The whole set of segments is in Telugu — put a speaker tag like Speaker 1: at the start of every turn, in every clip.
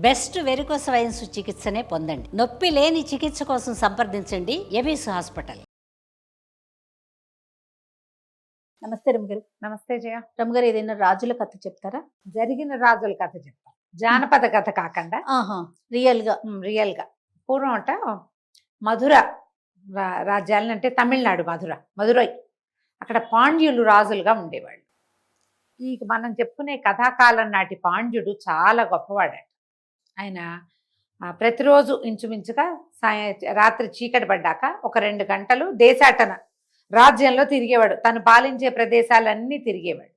Speaker 1: బెస్ట్ వెరికోస్ వెయిన్స్ చికిత్సనే పొందండి. నొప్పి లేని చికిత్స కోసం సంప్రదించండి ఎవిస్ హాస్పిటల్. నమస్తే రమగారు.
Speaker 2: నమస్తే జయ.
Speaker 1: రమగారు, ఏదైనా రాజుల కథ చెప్తారా?
Speaker 2: జరిగిన రాజుల కథ చెప్తాను, జానపద కథ కాకుండా రియల్ గా. పూర్వం అంట మధుర రాజ్యాలని, అంటే తమిళనాడు మధురై, అక్కడ పాండ్యులు రాజులుగా ఉండేవాళ్ళు. ఈ మనం చెప్పుకునే కథాకాలం నాటి పాండ్యుడు చాలా గొప్పవాడట. ఆయన ప్రతిరోజు ఇంచుమించుగా రాత్రి చీకటి పడ్డాక ఒక 2 గంటలు దేశాటన రాజ్యంలో తిరిగేవాడు. తను పాలించే ప్రదేశాలన్నీ తిరిగేవాడు.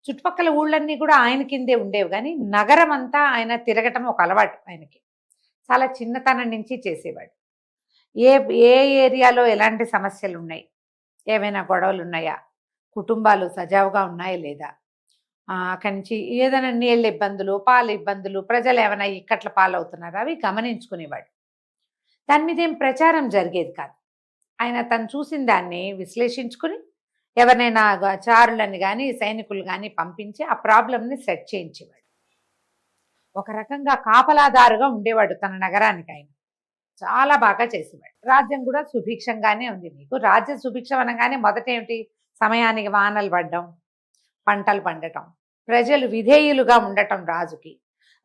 Speaker 2: చుట్టుపక్కల ఊళ్ళన్నీ కూడా ఆయన కిందే ఉండేవి, కానీ నగరం అంతా ఆయన తిరగటం ఒక అలవాటు ఆయనకి. చాలా చిన్నతనం నుంచి చేసేవాడు. ఏ ఏ ఏరియాలో ఎలాంటి సమస్యలు ఉన్నాయి, ఏమైనా గొడవలు ఉన్నాయా, కుటుంబాలు సజావుగా ఉన్నాయా లేదా, అక్కడి నుంచి ఏదైనా నీళ్ళ ఇబ్బందులు, పాల ఇబ్బందులు, ప్రజలు ఏమైనా ఇక్కట్ల పాలవుతున్నారా, అవి గమనించుకునేవాడు. దాని మీద ఏం ప్రచారం జరిగేది కాదు. ఆయన తను చూసిన దాన్ని విశ్లేషించుకుని ఎవరినైనా చారులని కానీ సైనికులు కానీ పంపించి ఆ ప్రాబ్లంని సెట్ చేయించేవాడు. ఒక రకంగా కాపలాదారుగా ఉండేవాడు తన నగరానికి. ఆయన చాలా బాగా చేసేవాడు. రాజ్యం కూడా సుభిక్షంగానే ఉంది. మీకు రాజ్యం సుభిక్షం అనగానే మొదట ఏమిటి, సమయానికి వానలు పడడం, పంటలు పండటం, ప్రజలు విధేయులుగా ఉండటం రాజుకి.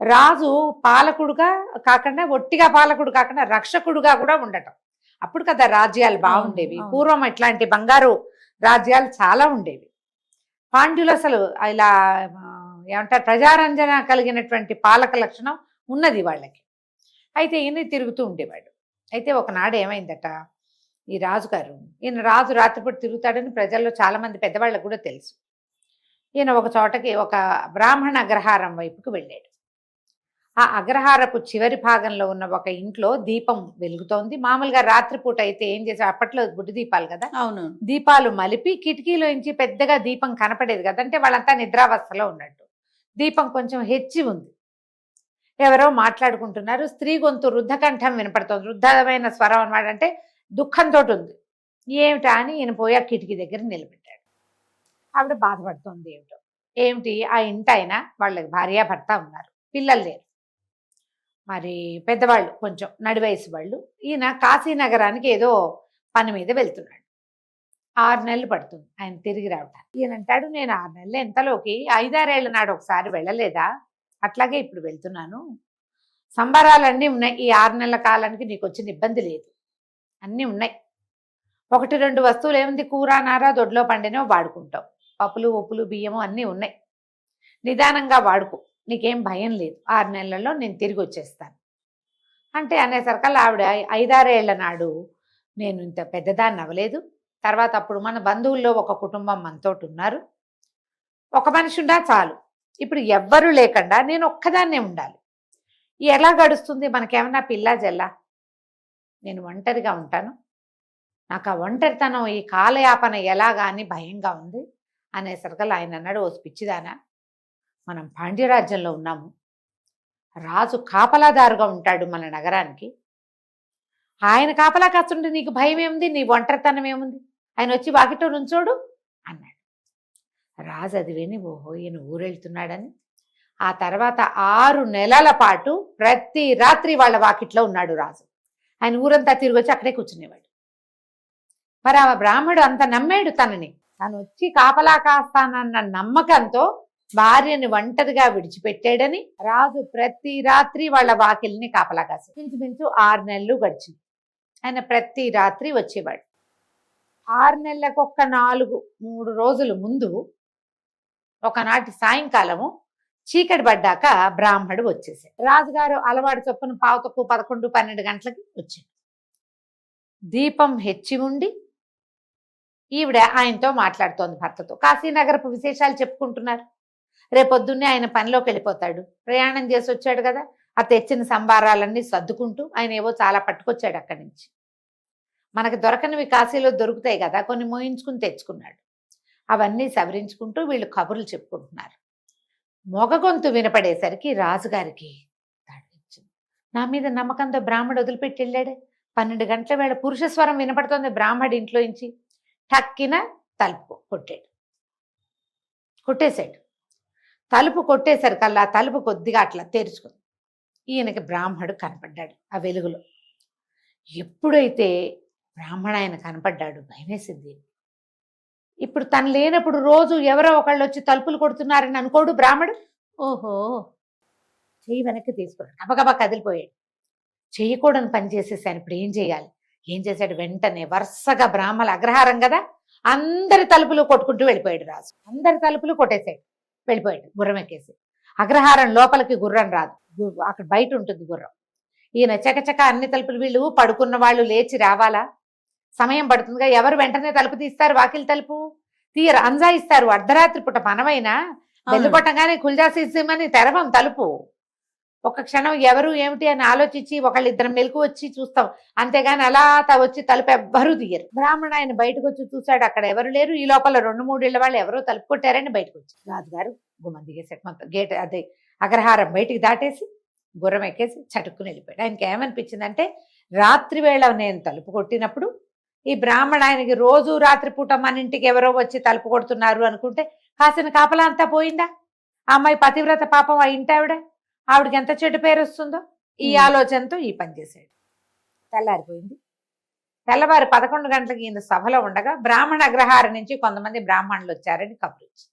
Speaker 2: రాజు పాలకుడుగా కాకుండా, ఒట్టిగా పాలకుడు కాకుండా రక్షకుడుగా కూడా ఉండటం. అప్పుడు కదా రాజ్యాలు బాగుండేవి. పూర్వం ఇట్లాంటి బంగారు రాజ్యాలు చాలా ఉండేవి. పాండ్యులు అసలు ఇలా ఏమంటారు, ప్రజారంజన కలిగినటువంటి పాలక లక్షణం ఉన్నది వాళ్ళకి. అయితే ఈయన తిరుగుతూ ఉండేవాడు. అయితే ఒకనాడు ఏమైందట, ఈ రాజుగారు, ఈయన రాజు రాత్రిపూట తిరుగుతాడని ప్రజల్లో చాలామంది పెద్దవాళ్ళకు కూడా తెలుసు. ఈయన ఒక చోటకి ఒక బ్రాహ్మణ అగ్రహారం వైపుకు వెళ్ళాడు. ఆ అగ్రహారపు చివరి భాగంలో ఉన్న ఒక ఇంట్లో దీపం వెలుగుతోంది. మామూలుగా రాత్రిపూట అయితే ఏం చేశారు, అప్పట్లో గుడ్డి దీపాలు కదా,
Speaker 1: అవును,
Speaker 2: దీపాలు మలిపి కిటికీలోంచి పెద్దగా దీపం కనపడేది కదా, అంటే వాళ్ళంతా నిద్రావస్థలో ఉన్నట్టు. దీపం కొంచెం హెచ్చి ఉంది. ఎవరో మాట్లాడుకుంటున్నారు. స్త్రీ గొంతు రుద్ధకంఠం వినపడుతోంది. రుద్ధమైన స్వరం అన్నమాట, అంటే దుఃఖంతో ఉంది. ఏమిటా అని ఈయన పోయి ఆ కిటికీ దగ్గర నిలబెట్టాడు. ఆవిడ బాధపడుతోంది. ఏమిటి, ఆ ఇంటాయన వాళ్ళకి భార్యాభర్త ఉన్నారు, పిల్లలు లేరు. మరి పెద్దవాళ్ళు కొంచెం నడివయసు వాళ్ళు. ఈయన కాశీనగరానికి ఏదో పని మీద వెళ్తున్నాడు. 6 నెలలు పడుతుంది ఆయన తిరిగి రావటానికి. ఈయన అంటాడు, నేను 6 నెలలు ఎంతలోకి 5-6 ఏళ్ల నాడు ఒకసారి వెళ్ళలేదా, అట్లాగే ఇప్పుడు వెళ్తున్నాను. సంబరాలన్నీ ఉన్నాయి. ఈ 6 నెలల కాలానికి నీకు వచ్చిన ఇబ్బంది లేదు, అన్నీ ఉన్నాయి. 1-2 వస్తువులు ఏముంది, కూర నార దొడ్లో పండినో వాడుకుంటావు, పప్పులు ఉప్పులు బియ్యము అన్నీ ఉన్నాయి. నిదానంగా వాడుకో, నీకేం భయం లేదు. 6 నెలల్లో నేను తిరిగి వచ్చేస్తాను అంటే అనేసరికల్లా ఆవిడ 5-6 ఏళ్ల నాడు నేను ఇంత పెద్దదాన్ని అవ్వలేదు. తర్వాత అప్పుడు మన బంధువుల్లో ఒక కుటుంబం మనతోటి ఉన్నారు, ఒక మనిషి ఉండా చాలు. ఇప్పుడు ఎవ్వరూ లేకుండా నేను ఒక్కదాన్నే ఉండాలి. ఎలా గడుస్తుంది, మనకేమన్నా పిల్లా జల్లా, నేను ఒంటరిగా ఉంటాను. నాకు ఆ ఒంటరితనం, ఈ కాలయాపన ఎలాగా అని భయంగా ఉంది అనేసరికల్లా ఆయన అన్నాడు, ఓ పిచ్చిదానా, మనం పాండ్యరాజ్యంలో ఉన్నాము. రాజు కాపలాదారుగా ఉంటాడు మన నగరానికి. ఆయన కాపలా కాస్తుంటే నీకు భయం ఏముంది, నీ ఒంటరితనం ఏముంది, ఆయన వచ్చి వాకిట్లో నుంచోడు అన్నాడు. రాజు అది విని, ఓహో ఈయన ఊరెళ్తున్నాడని. ఆ తర్వాత 6 నెలల పాటు ప్రతి రాత్రి వాళ్ళ వాకిట్లో ఉన్నాడు రాజు. ఆయన ఊరంతా తిరిగి వచ్చి అక్కడే కూర్చునేవాడు. మరి ఆ బ్రాహ్మడు అంత నమ్మాడు తనని. తను వచ్చి కాపలా కాస్తానన్న నమ్మకంతో భార్యని ఒంటరిగా విడిచిపెట్టాడని రాజు ప్రతి రాత్రి వాళ్ళ వాకిల్ని కాపలా కాసి ఇంచుమించు 6 నెలలు గడిచింది. ఆయన ప్రతి రాత్రి వచ్చేవాడు. 6 నెలలకు ఒక్క 3 రోజులు ముందు ఒకనాటి సాయంకాలము చీకటి పడ్డాక బ్రాహ్మడు వచ్చేసాడు. రాజుగారు అలవాటు చొప్పున 11 గంటలకి వచ్చాడు. దీపం హెచ్చి ఉండి ఈవిడ ఆయనతో మాట్లాడుతోంది, భర్తతో. కాశీనగరపు విశేషాలు చెప్పుకుంటున్నారు. రేపొద్దున్నే ఆయన పనిలోకి వెళ్ళిపోతాడు. ప్రయాణం చేసి వచ్చాడు కదా, ఆ తెచ్చిన సంబారాలన్నీ సర్దుకుంటూ ఆయన ఏవో చాలా పట్టుకొచ్చాడు అక్కడి నుంచి. మనకు దొరకనివి కాశీలో దొరుకుతాయి కదా, కొన్ని మోయించుకుని తెచ్చుకున్నాడు. అవన్నీ సవరించుకుంటూ వీళ్ళు కబుర్లు చెప్పుకుంటున్నారు. మొగగొంతు వినపడేసరికి రాజుగారికి తాడిచ్చింది. నా మీద నమ్మకంతో బ్రాహ్మడు వదిలిపెట్టి వెళ్ళాడే. 12 గంటల వేళ పురుషస్వరం వినపడుతోంది బ్రాహ్మడి ఇంట్లో నుంచి. టక్కిన తలుపు కొట్టేశాడు. తలుపు కొట్టేసరికల్లా తలుపు కొద్దిగా అట్లా తెరుచుకుంది. ఈయనకి బ్రాహ్మడు కనపడ్డాడు ఆ వెలుగులో. ఎప్పుడైతే ఆయన కనపడ్డాడు భయమేసింది. ఇప్పుడు తను లేనప్పుడు రోజు ఎవరో ఒకళ్ళు వచ్చి తలుపులు కొడుతున్నారని అనుకోడు బ్రాహ్మడు.
Speaker 1: ఓహో!
Speaker 2: చెయ్యి వెనక్కి తీసుకున్నాడు, గబగబా కదిలిపోయాడు. చెయ్యకూడని పని చేసేసాను, ఇప్పుడు ఏం చేయాలి? ఏం చేశాడు? వెంటనే వరుసగా బ్రాహ్మల అగ్రహారం కదా, అందరి తలుపులు కొట్టుకుంటూ వెళ్ళిపోయాడు రాజు. అందరి తలుపులు కొట్టేశాడు, వెళ్ళిపోయాడు గుర్రం ఎక్కేసి. అగ్రహారం లోపలికి గుర్రం రాదు, అక్కడ బయట ఉంటుంది గుర్రం. ఈయన చకచక అన్ని తలుపులు, వీళ్ళు పడుకున్న వాళ్ళు లేచి రావాలా, సమయం పడుతుందిగా, ఎవరు వెంటనే తలుపు తీస్తారు? వాకిలి తలుపు తీయరు, అంజాయిస్తారు. అర్ధరాత్రి పూట మనమైనా వెళ్ళిపోవటంగానే కుల్జాసిమని తెరవం తలుపు. ఒక క్షణం ఎవరు ఏమిటి అని ఆలోచించి ఒకళ్ళిద్దరం మెలకు వచ్చి చూస్తాం, అంతేగాని అలా వచ్చి తలుపు ఎవ్వరూ తీయరు. బ్రాహ్మణ ఆయన బయటకు వచ్చి చూశాడు, అక్కడ ఎవరు లేరు. ఈ లోపల 2-3 ఇళ్ల వాళ్ళు ఎవరో తలుపు కొట్టారని బయటకు వచ్చి రాజుగారు గుమ్మం దిగేసాడు. మొత్తం గేట్ అదే అగ్రహారం బయటికి దాటేసి గుర్రం ఎక్కేసి చటుక్కుని వెళ్ళిపోయాడు. ఆయనకి ఏమనిపించిందంటే, రాత్రి వేళ నేను తలుపు కొట్టినప్పుడు ఈ బ్రాహ్మణ ఆయనకి రోజు రాత్రిపూట మన ఇంటికి ఎవరో వచ్చి తలుపు కొడుతున్నారు అనుకుంటే కాసిన కాపలా అంతా పోయిందా? ఆ అమ్మాయి పతివ్రత పాపం ఆ ఇంటావిడ, ఆవిడకి ఎంత చెడు పేరు వస్తుందో. ఈ ఆలోచనతో ఈ పని చేశాడు. తెల్లారిపోయింది. తెల్లవారు 11 గంటలకు ఈయన సభలో ఉండగా బ్రాహ్మణ అగ్రహారం నుంచి కొంతమంది బ్రాహ్మణులు వచ్చారని కబురు వచ్చింది.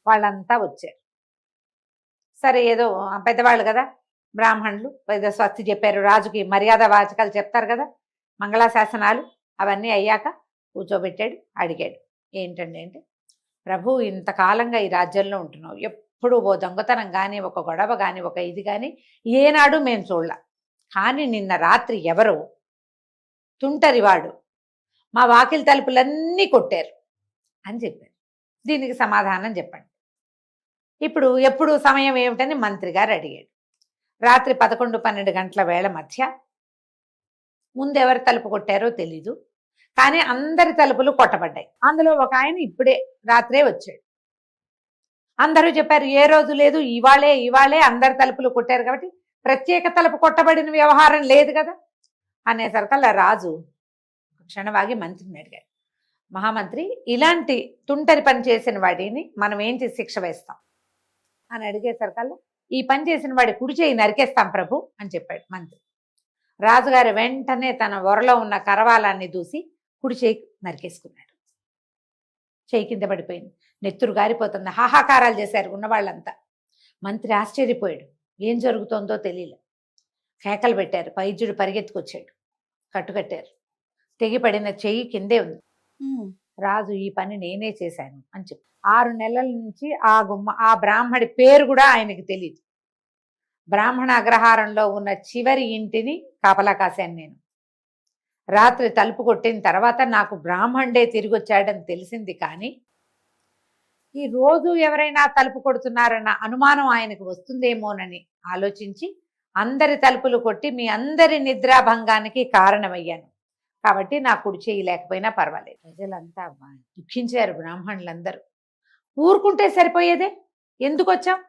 Speaker 2: వాళ్ళంతా వచ్చారు. సరే, ఏదో పెద్దవాళ్ళు కదా బ్రాహ్మణులు, ఏదో స్వస్తి చెప్పారు, రాజుకి మర్యాద వాచకాలు చెప్తారు కదా, మంగళాశాసనాలు అవన్నీ అయ్యాక కూర్చోబెట్టాడు. అడిగాడు, ఏంటండి అంటే, ప్రభు ఇంతకాలంగా ఈ రాజ్యంలో ఉంటున్నావు, ఎప్పుడు ఓ దొంగతనం కానీ, ఒక గొడవ కానీ, ఒక ఇది కానీ ఏనాడు మేము చూడలా. కానీ నిన్న రాత్రి ఎవరో తుంటరివాడు మా వాకిలి తలుపులన్నీ కొట్టారు అని చెప్పారు. దీనికి సమాధానం చెప్పండి. ఇప్పుడు ఎప్పుడు సమయం ఏమిటని మంత్రి గారు అడిగాడు. రాత్రి 11-12 గంటల వేళ మధ్య. ముందు ఎవరు తలుపు కొట్టారో తెలీదు, కానీ అందరి తలుపులు కొట్టబడ్డాయి. అందులో ఒక ఆయన ఇప్పుడే రాత్రే వచ్చాడు. అందరూ చెప్పారు, ఏ రోజు లేదు, ఇవాళే అందరి తలుపులు కొట్టారు కాబట్టి ప్రత్యేక తలుపు కొట్టబడిన వ్యవహారం లేదు కదా అనేసరికల్లా రాజు క్షణవాగి మంత్రిని అడిగాడు, మహామంత్రి, ఇలాంటి తుంటరి పని చేసిన వాడిని మనం ఏంటి శిక్ష వేస్తాం అని అడిగేసరికల్లా, ఈ పని చేసిన వాడి కుడి చేయి నరికేస్తాం ప్రభు అని చెప్పాడు మంత్రి. రాజుగారు వెంటనే తన వరలో ఉన్న కరవాలాన్ని దూసి కుడి చేయి నరికేసుకున్నాడు. చేయి కింద పడిపోయింది, నెత్తురు గారిపోతుంది. హాహాకారాలు చేశారు ఉన్నవాళ్ళంతా. మంత్రి ఆశ్చర్యపోయాడు, ఏం జరుగుతోందో తెలియలే. కేకలు పెట్టారు. వైద్యుడు పరిగెత్తుకొచ్చాడు, కట్టుకట్టారు. తెగిపడిన చెయ్యి కిందే ఉంది. రాజు, ఈ పని నేనే చేశాను అని చెప్పి 6 నెలల నుంచి ఆ బ్రాహ్మడి పేరు కూడా ఆయనకి తెలియదు. బ్రాహ్మణ అగ్రహారంలో ఉన్న చివరి ఇంటిని కాపలా కాశాను నేను. రాత్రి తలుపు కొట్టిన తర్వాత నాకు బ్రాహ్మణుడే తిరిగి వచ్చాడని తెలిసింది, కానీ ఈ రోజు ఎవరైనా తలుపు కొడుతున్నారన్న అనుమానం ఆయనకు వస్తుందేమోనని ఆలోచించి అందరి తలుపులు కొట్టి మీ అందరి నిద్రాభంగానికి కారణమయ్యాను. కాబట్టి నా కుడి చేయి లేకపోయినా పర్వాలేదు. ప్రజలంతా దుఃఖించారు. బ్రాహ్మణులందరూ ఊరుకుంటే సరిపోయేదే, ఎందుకు వచ్చాం?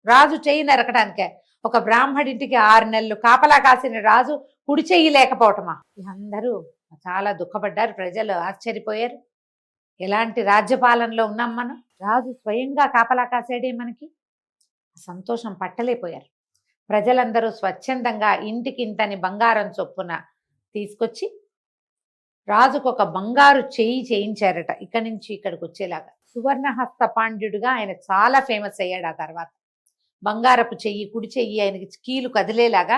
Speaker 2: రాజు చెయ్యి నరకడానికే. ఒక బ్రాహ్మడింటికి 6 నెలలు కాపలా కాసిన రాజు కుడి చెయ్యి లేకపోవటమా? అందరూ చాలా దుఃఖపడ్డారు. ప్రజలు ఆశ్చర్యపోయారు. ఎలాంటి రాజ్యపాలనలో ఉన్నాం మనం? రాజు స్వయంగా కాపలా కాసాడే మనకి. సంతోషం పట్టలేపోయారు. ప్రజలందరూ స్వచ్ఛందంగా ఇంటికింతని బంగారం చొప్పున తీసుకొచ్చి రాజుకు ఒక బంగారు చెయ్యి చేయించారట. ఇక్కడి నుంచి ఇక్కడికి వచ్చేలాగా సువర్ణహస్త పాండ్యుడిగా ఆయన చాలా ఫేమస్ అయ్యాడు. ఆ తర్వాత బంగారపు చెయ్యి, కుడి చెయ్యి ఆయనకి కీలు కదిలేలాగా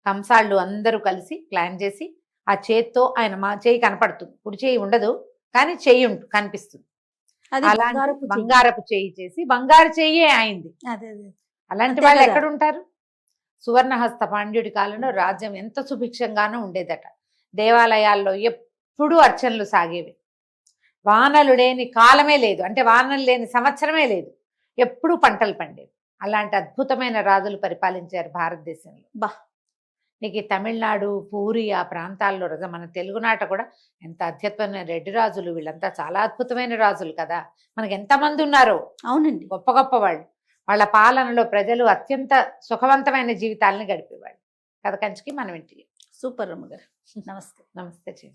Speaker 2: కంసాళ్ళు అందరూ కలిసి ప్లాన్ చేసి ఆ చేత్తో ఆయన మా చెయ్యి కనపడుతుంది, కుడి చెయ్యి ఉండదు కానీ చెయ్యి కనిపిస్తుంది. అలాంటి బంగారపు చెయ్యి చేసి బంగారు చెయ్యే అయింది. అలాంటి వాళ్ళు ఎక్కడుంటారు? సువర్ణహస్త పాండ్యుడి కాలంలో రాజ్యం ఎంత సుభిక్షంగానూ ఉండేదట. దేవాలయాల్లో ఎప్పుడూ అర్చనలు సాగేవి. వానలు లేని కాలమే లేదు, అంటే వానలు లేని సంవత్సరమే లేదు. ఎప్పుడూ పంటలు పండేవి. అలాంటి అద్భుతమైన రాజులు పరిపాలించారు భారతదేశంలో. నీకు ఈ తమిళనాడు, పూరి ఆ ప్రాంతాల్లో మన తెలుగునాట కూడా ఎంత అద్భుతమైన రెడ్డి రాజులు, వీళ్ళంతా చాలా అద్భుతమైన రాజులు కదా. మనకి ఎంతమంది ఉన్నారో. అవునండి, గొప్ప గొప్ప వాళ్ళు. వాళ్ళ పాలనలో ప్రజలు అత్యంత సుఖవంతమైన జీవితాలను గడిపేవాళ్ళు. కథ కంచికి మనం ఇంటికి.
Speaker 1: సూపర్ రమ్మ గారు, నమస్తే.
Speaker 2: నమస్తే.